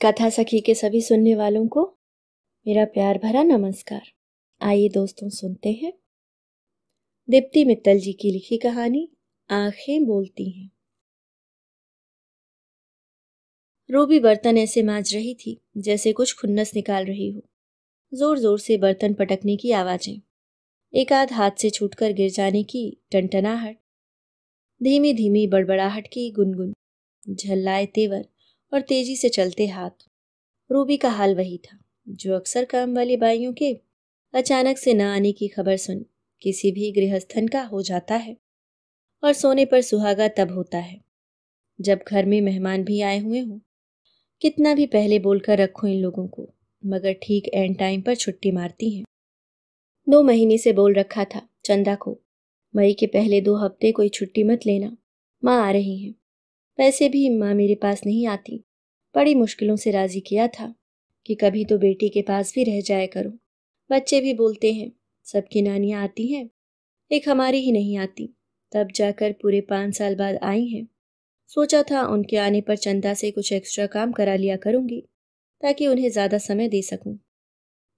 कथा सखी के सभी सुनने वालों को मेरा प्यार भरा नमस्कार। आइए दोस्तों सुनते हैं दीप्ति मित्तल जी की लिखी कहानी आंखें बोलती हैं। रूबी बर्तन ऐसे मांज रही थी जैसे कुछ खुन्नस निकाल रही हो। जोर जोर से बर्तन पटकने की आवाजें, एक आध हाथ से छूटकर गिर जाने की टनटनाहट, धीमी धीमी बड़बड़ाहट की गुनगुन, झल्लाए तेवर और तेजी से चलते हाथ। रूबी का हाल वही था जो अक्सर काम वाली बाइयों के अचानक से न आने की खबर सुन किसी भी गृहस्थन का हो जाता है। और सोने पर सुहागा तब होता है जब घर में मेहमान भी आए हुए हों। कितना भी पहले बोलकर रखो इन लोगों को, मगर ठीक एंड टाइम पर छुट्टी मारती हैं। 2 महीने से बोल रखा था चंदा को, मई के पहले 2 हफ्ते कोई छुट्टी मत लेना, माँ आ रही हैं। पैसे भी माँ मेरे पास नहीं आती, बड़ी मुश्किलों से राजी किया था कि कभी तो बेटी के पास भी रह जाया करो। बच्चे भी बोलते हैं सबकी नानियाँ आती हैं, एक हमारी ही नहीं आती। तब जाकर पूरे 5 साल बाद आई हैं। सोचा था उनके आने पर चंदा से कुछ एक्स्ट्रा काम करा लिया करूंगी ताकि उन्हें ज़्यादा समय दे सकूं,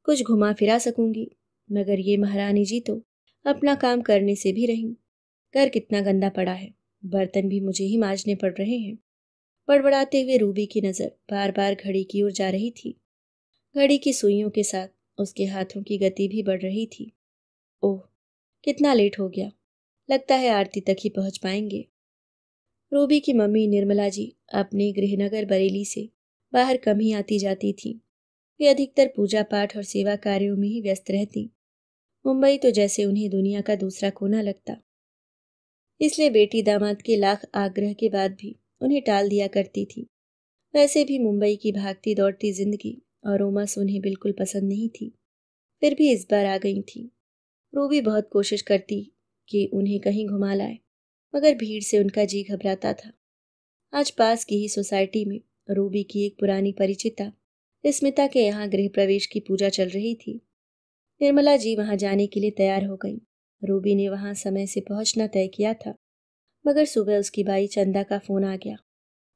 कुछ घुमा फिरा सकूंगी। मगर ये महारानी जी तो अपना काम करने से भी रहीं। घर कितना गंदा पड़ा है, बर्तन भी मुझे ही मांजने पड़ रहे हैं। बड़बड़ाते हुए रूबी की नज़र बार बार घड़ी की ओर जा रही थी। घड़ी की सुइयों के साथ उसके हाथों की गति भी बढ़ रही थी। ओह, कितना लेट हो गया, लगता है आरती तक ही पहुंच पाएंगे। रूबी की मम्मी निर्मला जी अपने गृहनगर बरेली से बाहर कम ही आती जाती थी। वे अधिकतर पूजा पाठ और सेवा कार्यों में ही व्यस्त रहती। मुंबई तो जैसे उन्हें दुनिया का दूसरा कोना लगता, इसलिए बेटी दामाद के लाख आग्रह के बाद भी उन्हें टाल दिया करती थी। वैसे भी मुंबई की भागती दौड़ती जिंदगी और उमस उन्हें बिल्कुल पसंद नहीं थी, फिर भी इस बार आ गई थी। रूबी बहुत कोशिश करती कि उन्हें कहीं घुमा लाए, मगर भीड़ से उनका जी घबराता था। आज पास की ही सोसाइटी में रूबी की एक पुरानी परिचिता स्मिता के यहाँ गृह प्रवेश की पूजा चल रही थी। निर्मला जी वहां जाने के लिए तैयार हो गईं। रूबी ने वहां समय से पहुंचना तय किया था, मगर सुबह उसकी बाई चंदा का फोन आ गया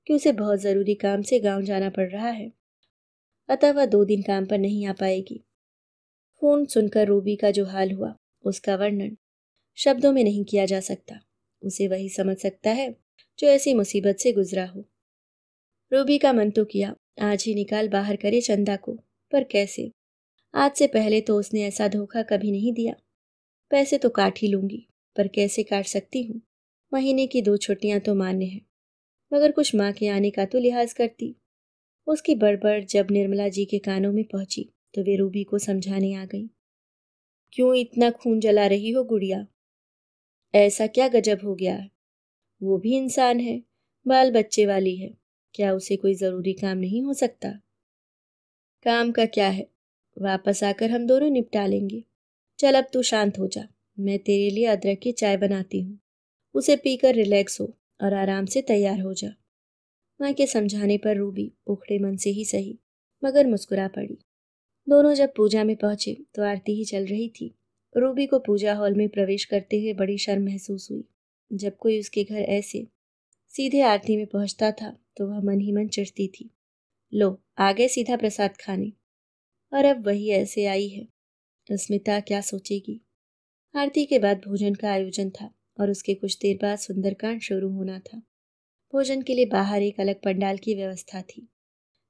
कि उसे बहुत जरूरी काम से गांव जाना पड़ रहा है, अतः वह 2 दिन काम पर नहीं आ पाएगी। फोन सुनकर रूबी का जो हाल हुआ उसका वर्णन शब्दों में नहीं किया जा सकता। उसे वही समझ सकता है जो ऐसी मुसीबत से गुजरा हो। रूबी का मन तो किया आज ही निकाल बाहर करे चंदा को, पर कैसे? आज से पहले तो उसने ऐसा धोखा कभी नहीं दिया। पैसे तो काट ही लूंगी, पर कैसे काट सकती हूँ? महीने की 2 छुट्टियां तो मान्य है, मगर कुछ माँ के आने का तो लिहाज करती। उसकी बड़बड़ जब निर्मला जी के कानों में पहुंची तो वे रूबी को समझाने आ गई। क्यों इतना खून जला रही हो गुड़िया? ऐसा क्या गजब हो गया है? वो भी इंसान है, बाल बच्चे वाली है, क्या उसे कोई जरूरी काम नहीं हो सकता? काम का क्या है, वापस आकर हम दोनों निपटा लेंगे। चल अब तू शांत हो जा, मैं तेरे लिए अदरक की चाय बनाती हूँ, उसे पीकर रिलैक्स हो और आराम से तैयार हो जा। माँ के समझाने पर रूबी उखड़े मन से ही सही, मगर मुस्कुरा पड़ी। दोनों जब पूजा में पहुंचे तो आरती ही चल रही थी। रूबी को पूजा हॉल में प्रवेश करते हुए बड़ी शर्म महसूस हुई। जब कोई उसके घर ऐसे सीधे आरती में पहुंचता था तो वह मन ही मन चिढ़ती थी। लो आ गए सीधा प्रसाद खाने, और अब वही ऐसे आई है। स्मिता क्या सोचेगी? आरती के बाद भोजन का आयोजन था और उसके कुछ देर बाद सुंदरकांड शुरू होना था। भोजन के लिए बाहर एक अलग पंडाल की व्यवस्था थी।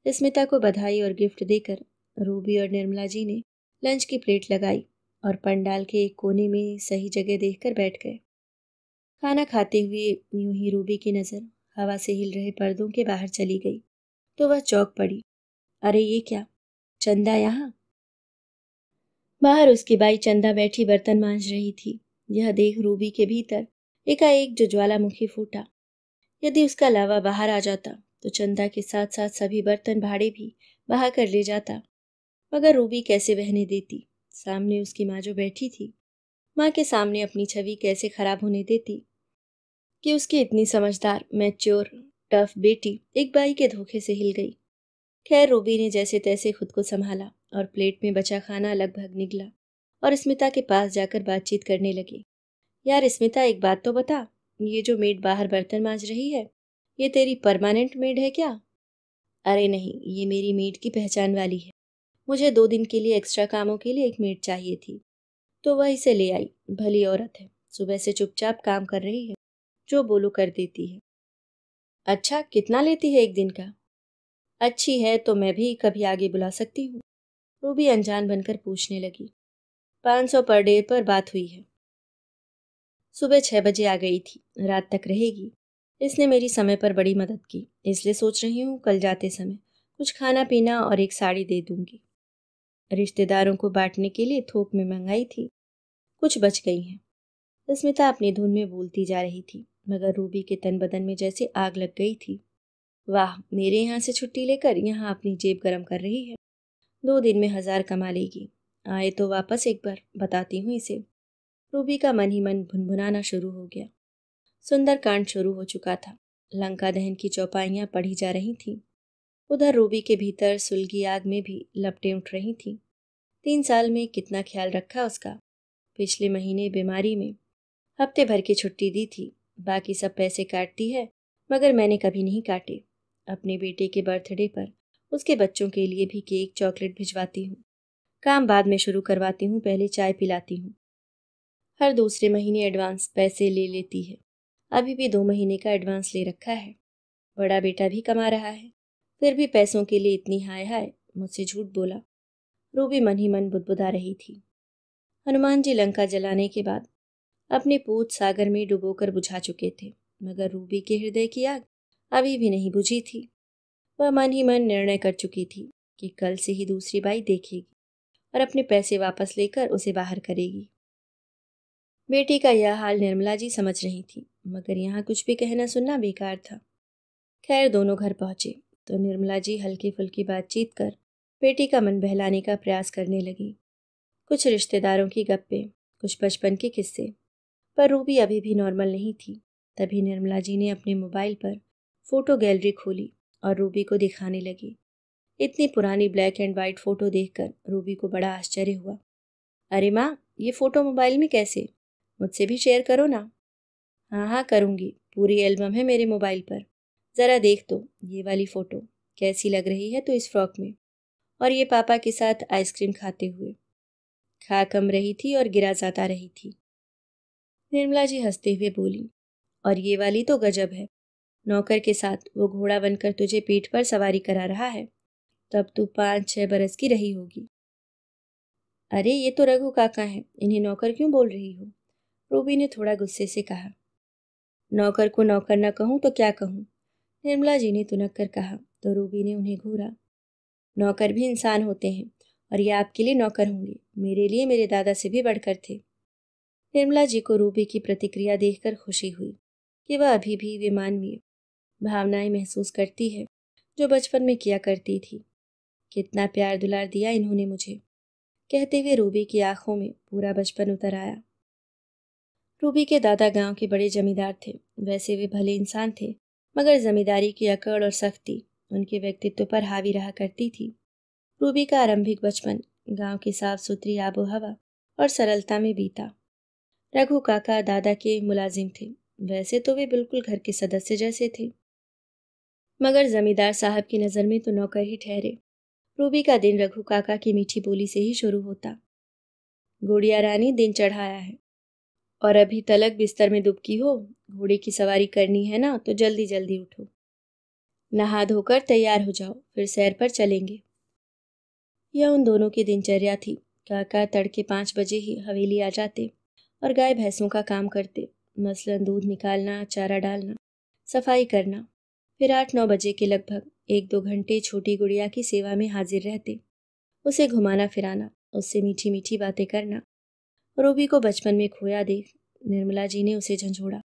स्मिता को बधाई और गिफ्ट देकर रूबी और निर्मला जी ने लंच की प्लेट लगाई और पंडाल के एक कोने में सही जगह देखकर बैठ गए। खाना खाते हुए यूं ही रूबी की नजर हवा से हिल रहे पर्दों के बाहर चली गई तो वह चौंक पड़ी। अरे ये क्या, चंदा यहाँ? बाहर उसकी बाई चंदा बैठी बर्तन मांज रही थी। यह देख रूबी के भीतर एकाएक जो ज्वालामुखी फूटा। यदि उसका लावा बाहर आ जाता तो चंदा के साथ साथ सभी बर्तन भाड़े भी बहा कर ले जाता, मगर रूबी कैसे बहने देती? सामने उसकी माँ जो बैठी थी, माँ के सामने अपनी छवि कैसे खराब होने देती कि उसकी इतनी समझदार, मैच्योर, टफ बेटी एक बाई के धोखे से हिल गई। खैर रूबी ने जैसे तैसे खुद को संभाला और प्लेट में बचा खाना लगभग निगला और स्मिता के पास जाकर बातचीत करने लगी। यार स्मिता, एक बात तो बता, ये जो मेड बाहर बर्तन मांज रही है, ये तेरी परमानेंट मेड है क्या? अरे नहीं, ये मेरी मेड की पहचान वाली है। मुझे 2 दिन के लिए एक्स्ट्रा कामों के लिए एक मेड चाहिए थी, तो वह इसे ले आई। भली औरत है, सुबह से चुपचाप काम कर रही है, जो बोलू कर देती है। अच्छा, कितना लेती है एक दिन का? अच्छी है तो मैं भी कभी आगे बुला सकती हूँ। रूबी अनजान बनकर पूछने लगी। 500 पर डे पर बात हुई है। सुबह 6 बजे आ गई थी, रात तक रहेगी। इसने मेरी समय पर बड़ी मदद की, इसलिए सोच रही हूँ कल जाते समय कुछ खाना पीना और एक साड़ी दे दूंगी। रिश्तेदारों को बांटने के लिए थोक में मंगाई थी, कुछ बच गई हैं। स्मिता अपनी धुन में बोलती जा रही थी, मगर रूबी के तन बदन में जैसे आग लग गई थी। वाह, मेरे यहाँ से छुट्टी लेकर यहाँ अपनी जेब गरम कर रही है। 2 दिन में 1000 कमा लेगी। आए तो वापस एक बार बताती हूँ इसे। रूबी का मन ही मन भुनभुनाना शुरू हो गया। सुंदर कांड शुरू हो चुका था। लंका दहन की चौपाइयाँ पढ़ी जा रही थीं। उधर रूबी के भीतर सुलगी आग में भी लपटें उठ रही थीं। 3 साल में कितना ख्याल रखा उसका। पिछले महीने बीमारी में हफ्ते भर की छुट्टी दी थी। बाकी सब पैसे काटती है, मगर मैंने कभी नहीं काटे। अपने बेटे के बर्थडे पर उसके बच्चों के लिए भी केक चॉकलेट भिजवाती हूँ। काम बाद में शुरू करवाती हूँ, पहले चाय पिलाती हूँ। हर दूसरे महीने एडवांस पैसे ले लेती है। अभी भी 2 महीने का एडवांस ले रखा है। बड़ा बेटा भी कमा रहा है, फिर भी पैसों के लिए इतनी हाय हाय, मुझसे झूठ बोला। रूबी मन ही मन बुदबुदा रही थी। हनुमान जी लंका जलाने के बाद अपने पूत सागर में डुबोकर बुझा चुके थे, मगर रूबी के हृदय की आग अभी भी नहीं बुझी थी। वह मन ही मन निर्णय कर चुकी थी कि कल से ही दूसरी बाई देखेगी और अपने पैसे वापस लेकर उसे बाहर करेगी। बेटी का यह हाल निर्मला जी समझ रही थी, मगर यहाँ कुछ भी कहना सुनना बेकार था। खैर, दोनों घर पहुंचे तो निर्मला जी हल्की फुल्की बातचीत कर बेटी का मन बहलाने का प्रयास करने लगी। कुछ रिश्तेदारों की गप्पें, कुछ बचपन के किस्से। पर रूबी अभी भी नॉर्मल नहीं थी। तभी निर्मला जी ने अपने मोबाइल पर फोटो गैलरी खोली और रूबी को दिखाने लगी। इतनी पुरानी ब्लैक एंड वाइट फोटो देखकर रूबी को बड़ा आश्चर्य हुआ। अरे माँ, ये फोटो मोबाइल में कैसे? मुझसे भी शेयर करो ना। हाँ हाँ करूँगी, पूरी एल्बम है मेरे मोबाइल पर। ज़रा देख तो ये वाली फ़ोटो कैसी लग रही है तो इस फ्रॉक में, और ये पापा के साथ आइसक्रीम खाते हुए। खा कम रही थी और गिरा जाता रही थी। निर्मला जी हंसते हुए बोली, और ये वाली तो गजब है। नौकर के साथ वो घोड़ा बनकर तुझे पीठ पर सवारी करा रहा है, तब तू 5-6 बरस की रही होगी। अरे ये तो रघु काका हैं, इन्हें नौकर क्यों बोल रही हो? रूबी ने थोड़ा गुस्से से कहा। नौकर को नौकर न कहूँ तो क्या कहूँ? निर्मला जी ने तुनक कर कहा तो रूबी ने उन्हें घूरा। नौकर भी इंसान होते हैं, और ये आपके लिए नौकर होंगे, मेरे लिए मेरे दादा से भी बढ़कर थे। निर्मला जी को रूबी की प्रतिक्रिया देखकर खुशी हुई कि वह अभी भी वे मानवीय भावनाएं महसूस करती है जो बचपन में किया करती थी। कितना प्यार दुलार दिया इन्होंने मुझे, कहते हुए रूबी की आंखों में पूरा बचपन उतर आया। रूबी के दादा गांव के बड़े जमींदार थे। वैसे वे भले इंसान थे, मगर जमींदारी की अकड़ और सख्ती उनके व्यक्तित्व पर हावी रहा करती थी। रूबी का आरंभिक बचपन गांव की साफ सुथरी आबो हवा और सरलता में बीता। रघु काका दादा के मुलाजिम थे। वैसे तो वे बिल्कुल घर के सदस्य जैसे थे, मगर जमींदार साहब की नज़र में तो नौकर ही ठहरे। रूबी का दिन रघु काका की मीठी बोली से ही शुरू होता। गुड़िया रानी, दिन चढ़ाया है और अभी तलक बिस्तर में दुबकी हो। घोड़े की सवारी करनी है ना, तो जल्दी जल्दी उठो, नहा धोकर तैयार हो जाओ, फिर सैर पर चलेंगे। यह उन दोनों की दिनचर्या थी। काका तड़के 5 बजे ही हवेली आ जाते और गाय भैंसों का काम करते, मसलन दूध निकालना, चारा डालना, सफाई करना। फिर 8-9 बजे के लगभग 1-2 घंटे छोटी गुड़िया की सेवा में हाजिर रहते, उसे घुमाना फिराना, उससे मीठी मीठी बातें करना। रूबी को बचपन में खोया देख निर्मला जी ने उसे झंझोड़ा।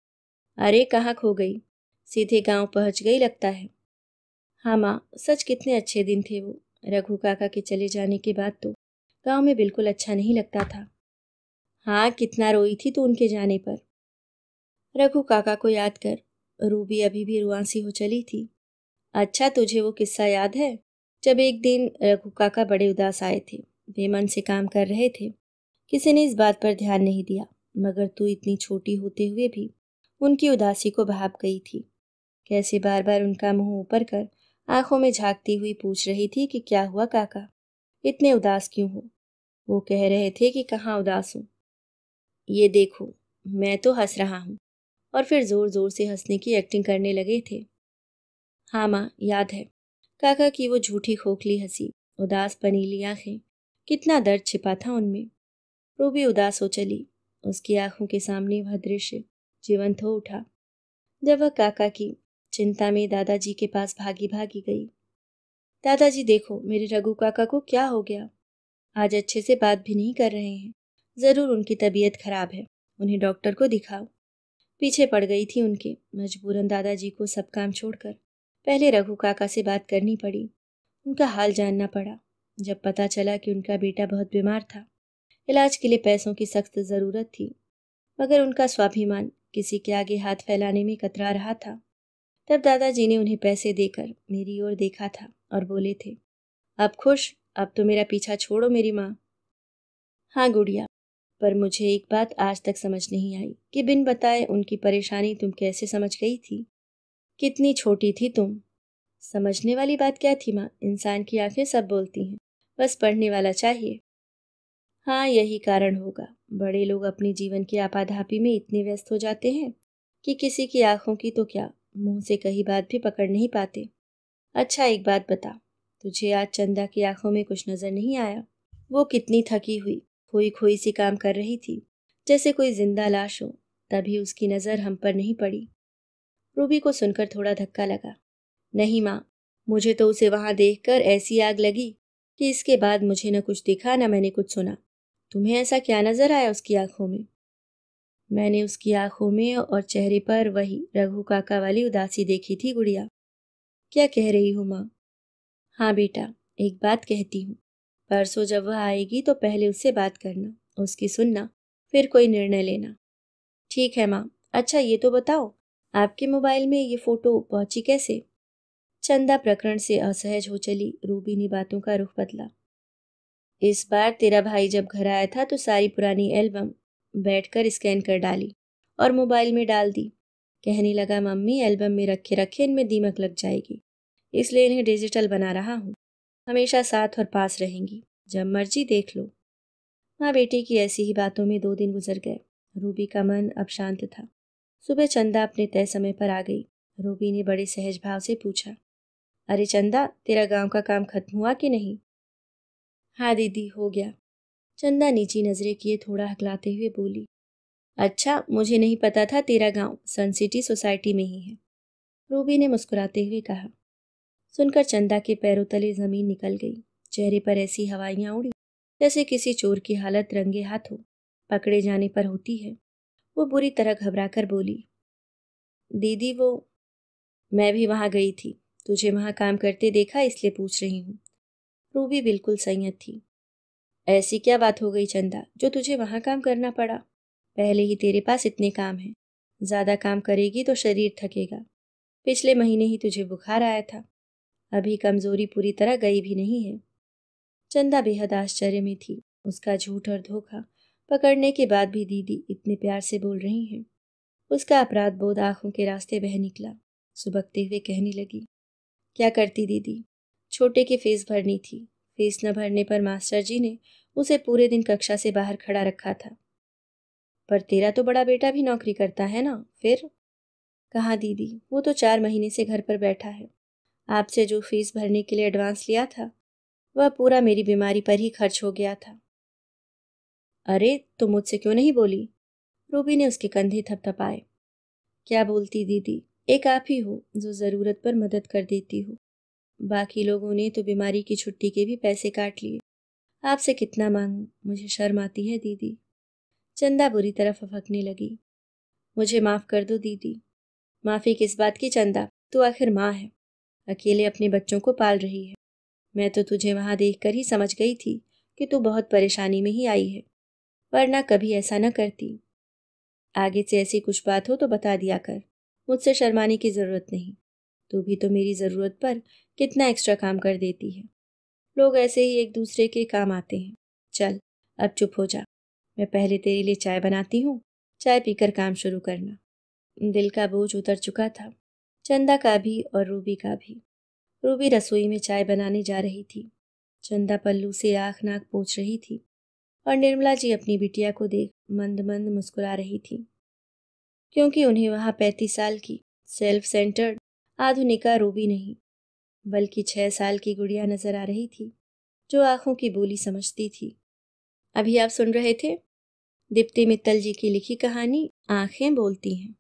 अरे कहाँ खो गई? सीधे गांव पहुंच गई लगता है। हाँ माँ, सच कितने अच्छे दिन थे वो। रघु काका के चले जाने के बाद तो गांव में बिल्कुल अच्छा नहीं लगता था। हाँ, कितना रोई थी तू उनके जाने पर। रघु काका को याद कर रूबी अभी भी रुआंसी हो चली थी। अच्छा, तुझे वो किस्सा याद है जब एक दिन रघु काका बड़े उदास आए थे, बेमन से काम कर रहे थे। किसी ने इस बात पर ध्यान नहीं दिया, मगर तू इतनी छोटी होते हुए भी उनकी उदासी को भाप गई थी। कैसे बार बार उनका मुंह ऊपर कर आंखों में झांकती हुई पूछ रही थी कि क्या हुआ काका, इतने उदास क्यों हो। वो कह रहे थे कि कहाँ उदास हूँ, ये देखो मैं तो हंस रहा हूँ। और फिर जोर जोर से हंसने की एक्टिंग करने लगे थे। हाँ माँ, याद है काका की वो झूठी खोखली हंसी, उदास पनीली आंखें, कितना दर्द छिपा था उनमें। रूबी उदास हो चली। उसकी आंखों के सामने वह दृश्य जीवंत हो उठा जब वह काका की चिंता में दादाजी के पास भागी भागी गई। दादाजी देखो, मेरे रघु काका को क्या हो गया, आज अच्छे से बात भी नहीं कर रहे हैं। जरूर उनकी तबीयत खराब है, उन्हें डॉक्टर को दिखाओ। पीछे पड़ गई थी उनके। मजबूरन दादाजी को सब काम छोड़कर पहले रघु काका से बात करनी पड़ी। उनका हाल जानना पड़ा। जब पता चला कि उनका बेटा बहुत बीमार था, इलाज के लिए पैसों की सख्त जरूरत थी, मगर उनका स्वाभिमान किसी के आगे हाथ फैलाने में कतरा रहा था, तब दादाजी ने उन्हें पैसे देकर मेरी ओर देखा था और बोले थे, अब खुश, अब तो मेरा पीछा छोड़ो मेरी माँ। हाँ गुड़िया, पर मुझे एक बात आज तक समझ नहीं आई कि बिन बताए उनकी परेशानी तुम कैसे समझ गई थी। कितनी छोटी थी तुम। समझने वाली बात क्या थी माँ, इंसान की आंखें सब बोलती हैं, बस पढ़ने वाला चाहिए। हाँ, यही कारण होगा, बड़े लोग अपने जीवन की आपाधापी में इतने व्यस्त हो जाते हैं कि किसी की आंखों की तो क्या, मुंह से कही बात भी पकड़ नहीं पाते। अच्छा एक बात बता, तुझे आज चंदा की आंखों में कुछ नजर नहीं आया? वो कितनी थकी हुई, खोई खोई सी काम कर रही थी, जैसे कोई जिंदा लाश हो। तभी उसकी नजर हम पर नहीं पड़ी। रूबी को सुनकर थोड़ा धक्का लगा। नहीं माँ, मुझे तो उसे वहां देखकर ऐसी आग लगी कि इसके बाद मुझे न कुछ दिखा न मैंने कुछ सुना। तुम्हें ऐसा क्या नजर आया उसकी आंखों में? मैंने उसकी आंखों में और चेहरे पर वही रघु काका वाली उदासी देखी थी गुड़िया। क्या कह रही हो माँ? हाँ बेटा, एक बात कहती हूँ, परसों जब वह आएगी तो पहले उससे बात करना, उसकी सुनना, फिर कोई निर्णय लेना। ठीक है माँ। अच्छा ये तो बताओ, आपके मोबाइल में ये फोटो पहुंची कैसे? चंदा प्रकरण से असहज हो चली। रूबी ने बातों का रुख बदला। इस बार तेरा भाई जब घर आया था तो सारी पुरानी एल्बम बैठकर स्कैन कर डाली और मोबाइल में डाल दी। कहने लगा मम्मी, एल्बम में रखे रखे इनमें दीमक लग जाएगी, इसलिए इन्हें डिजिटल बना रहा हूँ। हमेशा साथ और पास रहेंगी, जब मर्जी देख लो। माँ बेटे की ऐसी ही बातों में 2 दिन गुजर गए। रूबी का मन अब शांत था। सुबह चंदा अपने तय समय पर आ गई। रूबी ने बड़े सहज भाव से पूछा, अरे चंदा, तेरा गांव का काम खत्म हुआ कि नहीं? हाँ दीदी, हो गया। चंदा नीची नजरें किए थोड़ा हकलाते हुए बोली, अच्छा, मुझे नहीं पता था तेरा गांव सन सिटी सोसाइटी में ही है। रूबी ने मुस्कुराते हुए कहा। सुनकर चंदा के पैरों तले जमीन निकल गई। चेहरे पर ऐसी हवाइयां उड़ी जैसे किसी चोर की हालत रंगे हाथों पकड़े जाने पर होती है। वो बुरी तरह घबराकर बोली, दीदी वो, मैं भी वहां गई थी, तुझे वहां काम करते देखा इसलिए पूछ रही हूँ। रूबी बिल्कुल संयत थी। ऐसी क्या बात हो गई चंदा, जो तुझे वहां काम करना पड़ा? पहले ही तेरे पास इतने काम हैं, ज्यादा काम करेगी तो शरीर थकेगा। पिछले महीने ही तुझे बुखार आया था, अभी कमजोरी पूरी तरह गई भी नहीं है। चंदा बेहद आश्चर्य में थी। उसका झूठ और धोखा पकड़ने के बाद भी दीदी इतने प्यार से बोल रही हैं। उसका अपराध बोध आंखों के रास्ते बह निकला। सुबकते हुए कहने लगी, क्या करती दीदी, छोटे की फीस भरनी थी। फीस न भरने पर मास्टर जी ने उसे पूरे दिन कक्षा से बाहर खड़ा रखा था। पर तेरा तो बड़ा बेटा भी नौकरी करता है ना, फिर? कहाँ दीदी, वो तो 4 महीने से घर पर बैठा है। आपसे जो फीस भरने के लिए एडवांस लिया था, वह पूरा मेरी बीमारी पर ही खर्च हो गया था। अरे तुम मुझसे क्यों नहीं बोली? रूबी ने उसके कंधे थपथपाए। क्या बोलती दीदी, एक आप ही हो जो जरूरत पर मदद कर देती हो। बाकी लोगों ने तो बीमारी की छुट्टी के भी पैसे काट लिए। आपसे कितना मांगूं, मुझे शर्म आती है दीदी। चंदा बुरी तरह फफकने लगी। मुझे माफ कर दो दीदी। माफी किस बात की चंदा, तू आखिर माँ है, अकेले अपने बच्चों को पाल रही है। मैं तो तुझे वहां देखकर ही समझ गई थी कि तू बहुत परेशानी में ही आई है, वरना कभी ऐसा न करती। आगे से ऐसी कुछ बात हो तो बता दिया कर, मुझसे शर्माने की जरूरत नहीं। तू भी तो मेरी जरूरत पर कितना एक्स्ट्रा काम कर देती है। लोग ऐसे ही एक दूसरे के काम आते हैं। चल अब चुप हो जा, मैं पहले तेरे लिए चाय बनाती हूँ, चाय पीकर काम शुरू करना। दिल का बोझ उतर चुका था, चंदा का भी और रूबी का भी। रूबी रसोई में चाय बनाने जा रही थी। चंदा पल्लू से आँख नाक पोंछ रही थी और निर्मला जी अपनी बिटिया को देख मंद मंद मुस्कुरा रही थी, क्योंकि उन्हें वहाँ 35 साल की सेल्फ सेंटर्ड आधुनिका रूबी नहीं, बल्कि 6 साल की गुड़िया नजर आ रही थी, जो आंखों की बोली समझती थी। अभी आप सुन रहे थे दीप्ति मित्तल जी की लिखी कहानी आंखें बोलती हैं।